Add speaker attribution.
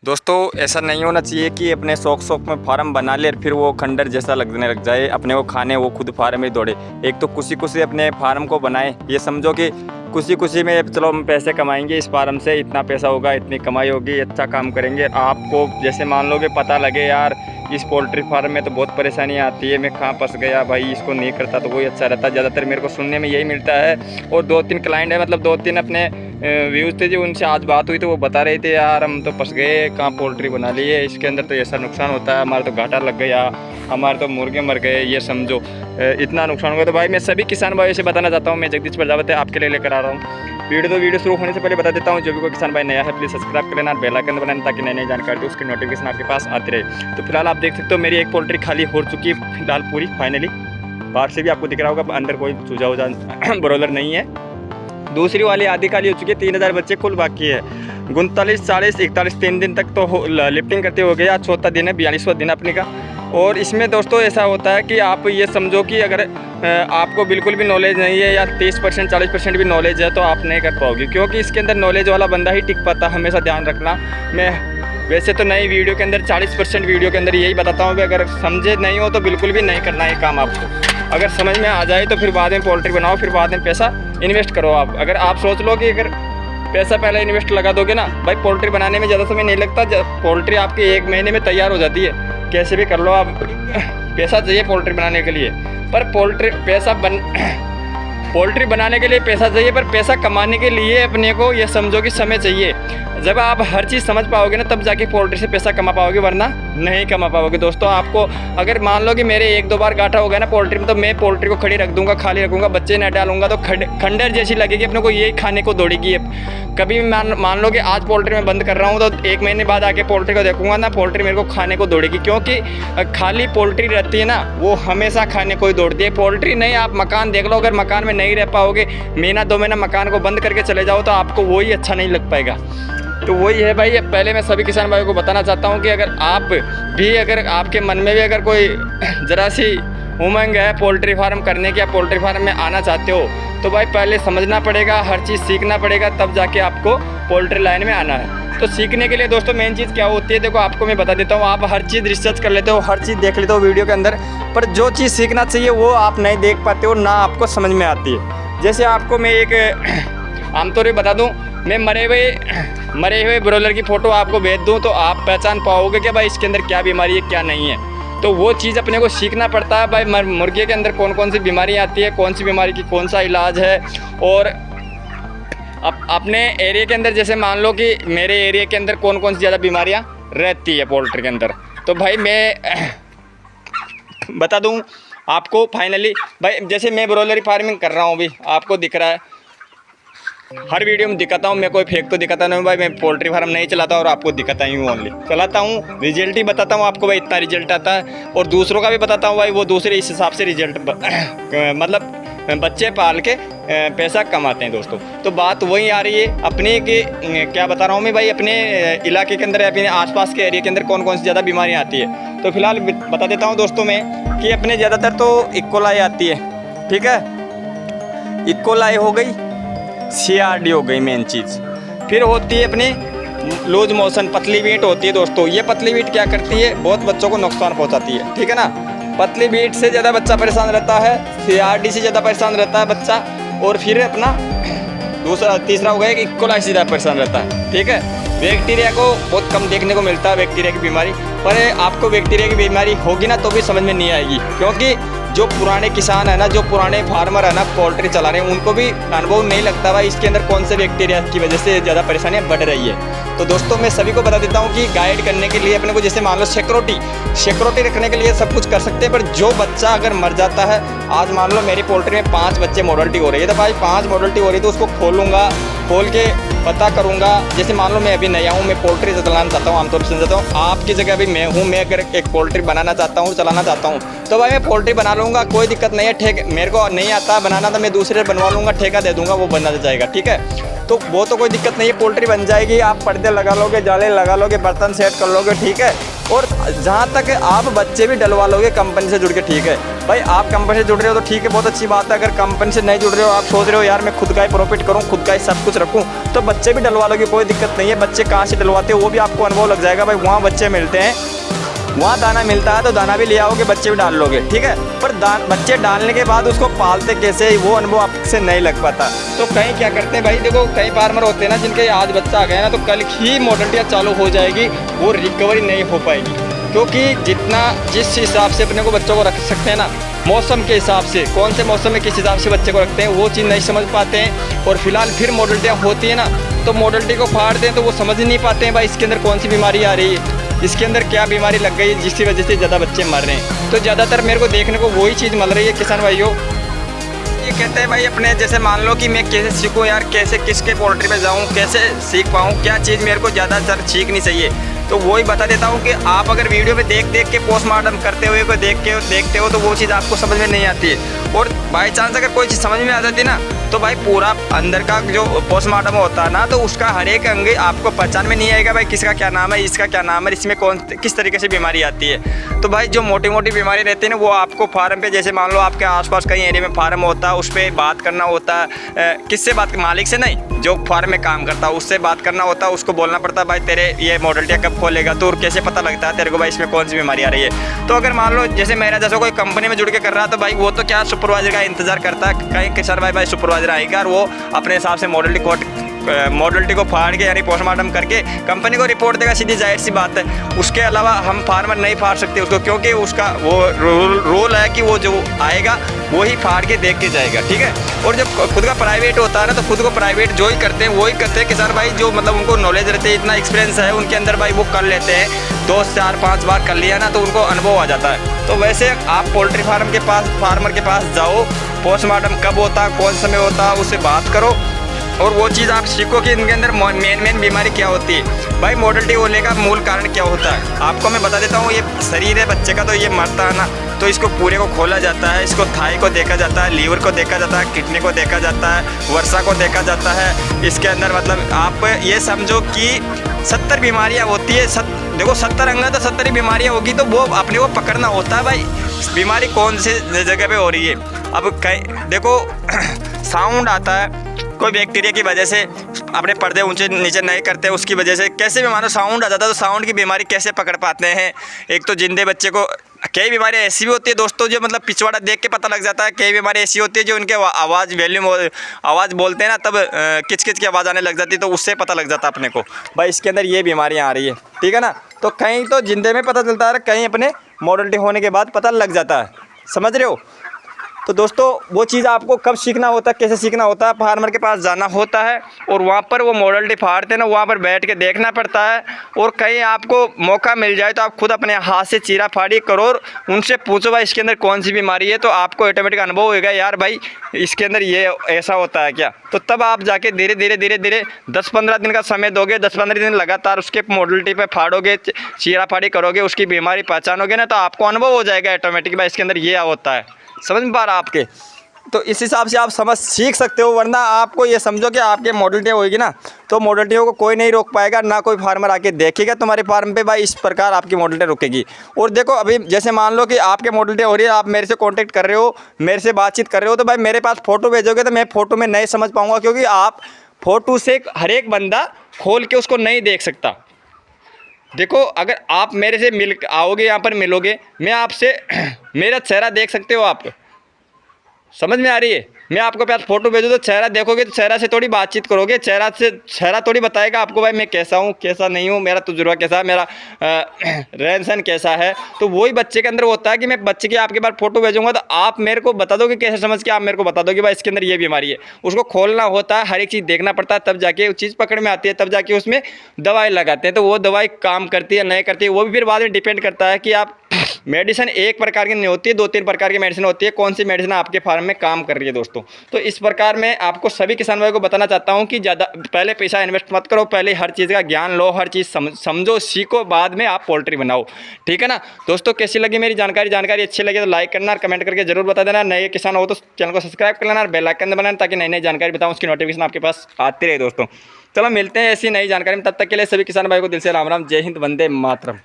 Speaker 1: दोस्तों ऐसा नहीं होना चाहिए कि अपने शौक में फार्म बना ले और फिर वो खंडर जैसा लगने लग जाए, अपने को खाने वो खुद फार्म में दौड़े। एक तो खुशी अपने फार्म को बनाए, ये समझो कि खुशी में चलो हम पैसे कमाएंगे इस फार्म से, इतना पैसा होगा, इतनी कमाई होगी, अच्छा काम करेंगे। आपको जैसे मान लो कि पता लगे यार इस पोल्ट्री फार्म में तो बहुत परेशानी आती है, मैं कहाँ फंस गया भाई, इसको नहीं करता तो वही अच्छा रहता। ज़्यादातर मेरे को सुनने में यही मिलता है। और 2-3 क्लाइंट है, मतलब 2-3 अपने व्यूज़ थे जो उनसे आज बात हुई तो वो बता रहे थे यार हम तो फंस गए, कहाँ पोल्ट्री बना ली है, इसके अंदर तो ऐसा नुकसान होता है, हमारा तो घाटा लग गया, हमारे तो मुर्गे मर गए, ये समझो इतना नुकसान हो गया। तो भाई मैं सभी किसान भाइयों से बताना चाहता हूँ, मैं जगदीश प्रजापति आपके लिए लेकर आ रहा हूँ वीडियो शुरू होने से पहले बता देता हूँ, जो भी कोई किसान भाई नया है प्लीज़ सब्सक्राइब कर लेना, बेल आइकन दबाना ताकि नई जानकारी उसकी नोटिफिकेशन आपके पास आती रहे। तो फिलहाल आप देख सकते हो मेरी एक पोल्ट्री खाली हो चुकी है फिलहाल पूरी फाइनली, बाहर से भी आपको दिख रहा होगा, अंदर कोई चूजा वूजा ब्रॉयलर नहीं है। दूसरी वाली आधी खाली हो चुकी है, 3000 बच्चे कुल बाकी है। 39, 40, 41 3 दिन तक तो लिफ्टिंग करते हो गया, चौथा दिन है, 42वां दिन अपने का। और इसमें दोस्तों ऐसा होता है कि आप ये समझो कि अगर आपको बिल्कुल भी नॉलेज नहीं है या 30% 40% भी नॉलेज है तो आप नहीं कर पाओगे, क्योंकि इसके अंदर नॉलेज वाला बंदा ही टिक पाता, हमेशा ध्यान रखना। मैं वैसे तो नई वीडियो के अंदर 40% वीडियो के अंदर यही बताता हूँ कि अगर समझे नहीं हो तो बिल्कुल भी नहीं करना है काम आपको। अगर समझ में आ जाए तो फिर बाद में पोल्ट्री बनाओ, फिर बाद में पैसा इन्वेस्ट करो आप। अगर आप सोच लो कि अगर पैसा पहले इन्वेस्ट लगा दोगे ना भाई, पोल्ट्री बनाने में ज़्यादा समय नहीं लगता, पोल्ट्री आपकी 1 महीने में तैयार हो जाती है, कैसे भी कर लो आप। पैसा चाहिए पोल्ट्री बनाने के लिए, पर पोल्ट्री बनाने के लिए पैसा चाहिए, पर पैसा कमाने के लिए अपने को ये समझो कि समय चाहिए। जब आप हर चीज़ समझ पाओगे ना तब जाके पोल्ट्री से पैसा कमा पाओगे, वरना नहीं कमा पाओगे। दोस्तों आपको अगर मान लो कि मेरे 1-2 बार घाटा हो गया ना पोल्ट्री में, तो मैं पोल्ट्री को खड़ी रख दूंगा, खाली रखूंगा, बच्चे न डालूंगा तो खंडर जैसी लगेगी, अपने को यही खाने को दौड़ेगी। कभी मान लो कि आज पोल्ट्री में बंद कर रहा हूँ तो 1 महीने बाद आके पोल्ट्री को देखूंगा ना, पोल्ट्री मेरे को खाने को दौड़ेगी, क्योंकि खाली पोल्ट्री रहती है ना वो हमेशा खाने को ही दौड़ती है। पोल्ट्री नहीं, आप मकान देख लो, अगर मकान में नहीं रह पाओगे, महीना 2 महीना मकान को बंद करके चले जाओ तो आपको वही अच्छा नहीं लग पाएगा। तो वही है भाई, पहले मैं सभी किसान भाइयों को बताना चाहता हूँ कि अगर आप भी, अगर आपके मन में भी अगर कोई ज़रा सी उमंग है पोल्ट्री फार्म करने की, या पोल्ट्री फार्म में आना चाहते हो, तो भाई पहले समझना पड़ेगा, हर चीज़ सीखना पड़ेगा, तब जाके आपको पोल्ट्री लाइन में आना है। तो सीखने के लिए दोस्तों मेन चीज़ क्या होती है, देखो आपको मैं बता देता हूँ, आप हर चीज़ रिसर्च कर लेते हो, हर चीज़ देख लेते हो वीडियो के अंदर, पर जो चीज़ सीखना चाहिए वो आप नहीं देख पाते हो, ना आपको समझ में आती है। जैसे आपको मैं एक आमतौर पर बता दूँ, मैं मरे हुए ब्रॉयलर की फ़ोटो आपको भेज दूं तो आप पहचान पाओगे कि भाई इसके अंदर क्या बीमारी है क्या नहीं है। तो वो चीज़ अपने को सीखना पड़ता है भाई, मुर्गे के अंदर कौन कौन सी बीमारी आती है, कौन सी बीमारी की कौन सा इलाज है। और अपने एरिया के अंदर जैसे मान लो कि मेरे एरिया के अंदर कौन कौन सी ज़्यादा बीमारियाँ रहती है पोल्ट्री के अंदर, तो भाई मैं बता दूँ आपको फाइनली। भाई जैसे मैं ब्रॉयलर फार्मिंग कर रहा हूँ, अभी आपको दिख रहा है, हर वीडियो में दिखाता हूँ, मैं कोई फेक तो दिखाता नहीं भाई, मैं पोल्ट्री फार्म नहीं चलाता और आपको दिखाता ही हूँ, ओनली चलाता हूँ, रिजल्ट ही बताता हूँ आपको भाई, इतना रिजल्ट आता है। और दूसरों का भी बताता हूँ भाई, वो दूसरे इस हिसाब से रिजल्ट मतलब बच्चे पाल के पैसा कमाते हैं दोस्तों। तो बात वही आ रही है अपने के, क्या बता रहा हूँ मैं भाई, अपने इलाके के अंदर, अपने आसपास के एरिया के अंदर कौन कौन सी ज़्यादा बीमारियाँ आती है। तो फिलहाल बता देता हूँ दोस्तों मैं कि अपने ज़्यादातर तो इकोलाई आती है, ठीक है, इकोलाई हो गई, CRD हो गई मेन चीज़। फिर होती है अपनी लूज मोशन, पतली बीट होती है दोस्तों। ये पतली बीट क्या करती है, बहुत बच्चों को नुकसान पहुंचाती है, ठीक है ना। पतली बीट से ज़्यादा बच्चा परेशान रहता है, CRD से ज़्यादा परेशान रहता है बच्चा, और फिर अपना तीसरा हो गया कि इकोलाई से ज़्यादा परेशान रहता है, ठीक है। बैक्टीरिया को बहुत कम देखने को मिलता है, बैक्टीरिया की बीमारी, पर आपको बैक्टीरिया की बीमारी होगी ना तो भी समझ में नहीं आएगी, क्योंकि जो पुराने किसान है ना, जो पुराने फार्मर है ना पोल्ट्री चला रहे हैं, उनको भी अनुभव नहीं लगता भाई इसके अंदर कौन से बैक्टीरिया की वजह से ज़्यादा परेशानियाँ बढ़ रही है। तो दोस्तों मैं सभी को बता देता हूँ कि गाइड करने के लिए अपने को, जैसे मान लो सिक्योरिटी रखने के लिए सब कुछ कर सकते हैं, पर जो बच्चा अगर मर जाता है, आज मान लो मेरी पोल्ट्री में 5 बच्चे मोडल्टी हो रही है, तो भाई 5 मोडल्टी हो रही है तो उसको खोल के पता करूँगा। जैसे मान लो मैं अभी नया हूँ, मैं पोल्ट्री चलाना चाहता हूँ, आमतौर पर समझाता हूँ, आपकी जगह भी मैं हूँ, मैं अगर एक पोल्ट्री बनाना चाहता हूँ, चलाना चाहता हूँ, तो भाई मैं पोल्ट्री बना लूँगा, कोई दिक्कत नहीं है। मेरे को नहीं आता बनाना तो मैं दूसरे बनवा लूँगा, ठेका दे दूँगा, वो बना जाएगा, ठीक है। तो वो तो कोई दिक्कत नहीं है, पोल्ट्री बन जाएगी, आप पर्दे लगा लोगे, जाले लगा लोगे, बर्तन सेट कर लोगे, ठीक है। और जहाँ तक आप बच्चे भी डलवा लोगे कंपनी से जुड़ के, ठीक है भाई, आप कंपनी से जुड़ रहे हो तो ठीक है, बहुत अच्छी बात है। अगर कंपनी से नहीं जुड़ रहे हो, आप सोच रहे हो यार मैं खुद का ही प्रॉफिट करूँ, खुद का ही सब कुछ रखूँ, तो बच्चे भी डलवा लोगे, कोई दिक्कत नहीं है। बच्चे कहाँ से डलवाते हो वो भी आपको अनुभव लग जाएगा भाई, वहाँ बच्चे मिलते हैं, वहाँ दाना मिलता है तो दाना भी ले आओगे, बच्चे भी डाल लोगे, ठीक है। पर बच्चे डालने के बाद उसको पालते कैसे, वो अनुभव आपसे नहीं लग पाता। तो कहीं क्या करते हैं भाई, देखो कई फार्मर होते हैं ना जिनके आज बच्चा आ गया ना, तो कल ही मोडलिटी चालू हो जाएगी, वो रिकवरी नहीं हो पाएगी, क्योंकि जिस हिसाब से अपने को बच्चों को रख सकते हैं ना, मौसम के हिसाब से, कौन से मौसम में किस हिसाब से बच्चे को रखते हैं वो चीज़ नहीं समझ पाते हैं। और फिलहाल फिर मोडलिटियाँ होती है ना, तो मोडलिटी को फाड़ते हैं तो वो समझ ही नहीं पाते हैं भाई इसके अंदर कौन सी बीमारी आ रही है, इसके अंदर क्या बीमारी लग गई जिसकी वजह से ज़्यादा बच्चे मर रहे हैं। तो ज़्यादातर मेरे को देखने को वही चीज़ मिल रही है किसान भाइयों। ये कहते हैं भाई अपने जैसे मान लो कि मैं कैसे सीखूं यार, कैसे किसके पोल्ट्री में जाऊं, कैसे सीख पाऊं, क्या चीज़ मेरे को ज़्यादातर सीखनी चाहिए, तो वही बता देता हूं कि आप अगर वीडियो में देख के पोस्टमार्टम करते हुए को देखते हो तो वो चीज़ आपको समझ में नहीं आती है। और बाई चांस अगर कोई चीज़ समझ में आ जाती ना, तो भाई पूरा अंदर का जो पोस्टमार्टम होता है ना, तो उसका हर एक अंग आपको पहचान में नहीं आएगा भाई, किसका क्या नाम है, इसका क्या नाम है, इसमें किस तरीके से बीमारी आती है। तो भाई जो मोटी मोटी बीमारी रहती है ना, वो आपको फार्म पे, जैसे मान लो आपके आसपास कहीं एरिया में फार्म होता है, उस पर बात करना होता है, किससे बात, मालिक से नहीं, जो फार्म में काम करता है उससे बात करना होता है, उसको बोलना पड़ता है भाई तेरे ये मोडलिटी कब खोलेगा, तो कैसे पता लगता है तेरे को भाई इसमें कौन सी बीमारी आ रही है। तो अगर मान लो जैसे मेरा जैसा कोई कंपनी में जुड़ के कर रहा है, तो भाई वो तो क्या सुपरवाइजर का इंतजार करता है, कहीं किसान भाई सुपरवाइजर आएगा और वो अपने हिसाब से मोडलिटी को फाड़ के यानी पोस्टमार्टम करके कंपनी को रिपोर्ट देगा, सीधी जाहिर सी बात है। उसके अलावा हम फार्मर नहीं फाड़ सकते उसको, क्योंकि उसका वो रूल है कि वो जो आएगा वो ही फाड़ के देख के जाएगा, ठीक है। और जब खुद का प्राइवेट होता है ना, तो खुद को प्राइवेट जो ही करते हैं वही करते हैं किसान भाई, जो मतलब उनको नॉलेज रहती है, इतना एक्सपीरियंस है उनके अंदर भाई, वो कर लेते हैं 2 4 5 बार कर लिया ना, तो उनको अनुभव आ जाता है। तो वैसे आप पोल्ट्री फार्म के पास, फार्मर के पास जाओ, पोस्टमार्टम कब होता है, कौन समय होता है, उससे बात करो और वो चीज़ आप सीखो कि इनके अंदर मेन बीमारी क्या होती है। भाई मोडलिटी होने का मूल कारण क्या होता है आपको मैं बता देता हूँ। ये शरीर है बच्चे का, तो ये मरता है ना, तो इसको पूरे को खोला जाता है, इसको थाई को देखा जाता है, लीवर को देखा जाता है, किडनी को देखा जाता है, वर्षा को देखा जाता है। इसके अंदर मतलब आप ये समझो कि 70 बीमारियाँ होती है। देखो 70 अंग है तो 70 ही बीमारियाँ होगी, तो वो अपने को पकड़ना होता है भाई, बीमारी कौन से जगह पे हो रही है। अब कहीं देखो साउंड आता है, कोई बैक्टीरिया की वजह से अपने पर्दे ऊंचे नीचे नहीं करते, उसकी वजह से कैसे भी मानो साउंड आ जाता है, तो साउंड की बीमारी कैसे पकड़ पाते हैं। एक तो जिंदे बच्चे को कई बीमारियाँ ऐसी भी होती है दोस्तों, जो मतलब पिछवाड़ा देख के पता लग जाता है। कई बीमारी ऐसी होती है जो उनके आवाज़ बोलते हैं ना, तब किच किच की आवाज़ आने लग जाती है, तो उससे पता लग जाता है अपने को भाई इसके अंदर ये बीमारियाँ आ रही है, ठीक है ना। तो कहीं तो जिंदे में पता चलता है, कहीं अपने मोडलिटी होने के बाद पता लग जाता है, समझ रहे हो। तो दोस्तों वो चीज़ आपको कब सीखना होता है, कैसे सीखना होता है, फार्मर के पास जाना होता है और वहाँ पर वो मोडलिटी फाड़ते हैं ना, वहाँ पर बैठ के देखना पड़ता है। और कहीं आपको मौका मिल जाए तो आप खुद अपने हाथ से चीरा फाड़ी करो और उनसे पूछो भाई इसके अंदर कौन सी बीमारी है, तो आपको ऑटोमेटिक अनुभव होगा यार भाई इसके अंदर ये ऐसा होता है क्या। तो तब आप जाके धीरे धीरे 10-15 दिन का समय दोगे, 10-15 दिन लगातार उसके मोडलिटी पे फाड़ोगे, चीरा फाड़ी करोगे, उसकी बीमारी पहचानोगे ना, तो आपको अनुभव हो जाएगा ऑटोमेटिक भाई इसके अंदर ये होता है। समझ में पा रहा आपके, तो इस हिसाब से आप सीख सकते हो। वरना आपको ये समझो कि आपके मोडलिटी होगी ना, तो मोडलिटियों को कोई नहीं रोक पाएगा, ना कोई फार्मर आके देखेगा तुम्हारे फार्म पे भाई इस प्रकार आपकी मोडलिटी रुकेगी। और देखो अभी जैसे मान लो कि आपके मोडलिटी हो रही है, आप मेरे से कांटेक्ट कर रहे हो, मेरे से बातचीत कर रहे हो, तो भाई मेरे पास फ़ोटो भेजोगे तो मैं फ़ोटो में नहीं समझ पाऊँगा, क्योंकि आप फ़ोटो से हर एक बंदा खोल के उसको नहीं देख सकता। देखो अगर आप मेरे से मिल आओगे, यहाँ पर मिलोगे, मैं आपसे मेरा चेहरा देख सकते हो आप, समझ में आ रही है। मैं आपको पास फोटो भेजूँ तो चेहरा देखोगे, तो चेहरा से थोड़ी बातचीत करोगे, चेहरा थोड़ी बताएगा आपको भाई मैं कैसा हूँ कैसा नहीं हूँ, मेरा तजुर्बा कैसा है, मेरा रहन सहन कैसा है। तो वही बच्चे के अंदर होता है कि मैं बच्चे की आपके पास फोटो भेजूंगा तो आप मेरे को बता दोगे, कैसे समझ के आप मेरे को बता दोगे भाई इसके अंदर ये बीमारी है। उसको खोलना होता है, हर एक चीज़ देखना पड़ता है, तब जाके वो चीज़ पकड़ में आती है, तब जाके उसमें दवाई लगाते हैं। तो वो दवाई काम करती है नहीं करती है वो भी फिर बाद में डिपेंड करता है कि आप मेडिसिन एक प्रकार की नहीं होती है, 2-3 प्रकार की मेडिसिन होती है, कौन सी मेडिसिन आपके फार्म में काम कर रही है दोस्तों। तो इस प्रकार मैं आपको सभी किसान भाइयों को बताना चाहता हूं कि ज़्यादा पहले पैसा इन्वेस्ट मत करो, पहले हर चीज़ का ज्ञान लो, हर चीज़ समझो सीखो, बाद में आप पोल्ट्री बनाओ, ठीक है ना दोस्तों। कैसी लगी मेरी जानकारी अच्छी लगी तो लाइक करना और कमेंट करके जरूर बता देना। नए किसान हो तो चैनल को सब्सक्राइब कर लेना और बेल आइकन दबाना, ताकि नई जानकारी बताऊँ उसकी नोटिफिकेशन आपके पास आती रहे दोस्तों। चलो मिलते हैं ऐसी नई जानकारी में, तब तक के लिए सभी किसान भाई को दिल से राम राम, जय हिंद, वंदे मातरम।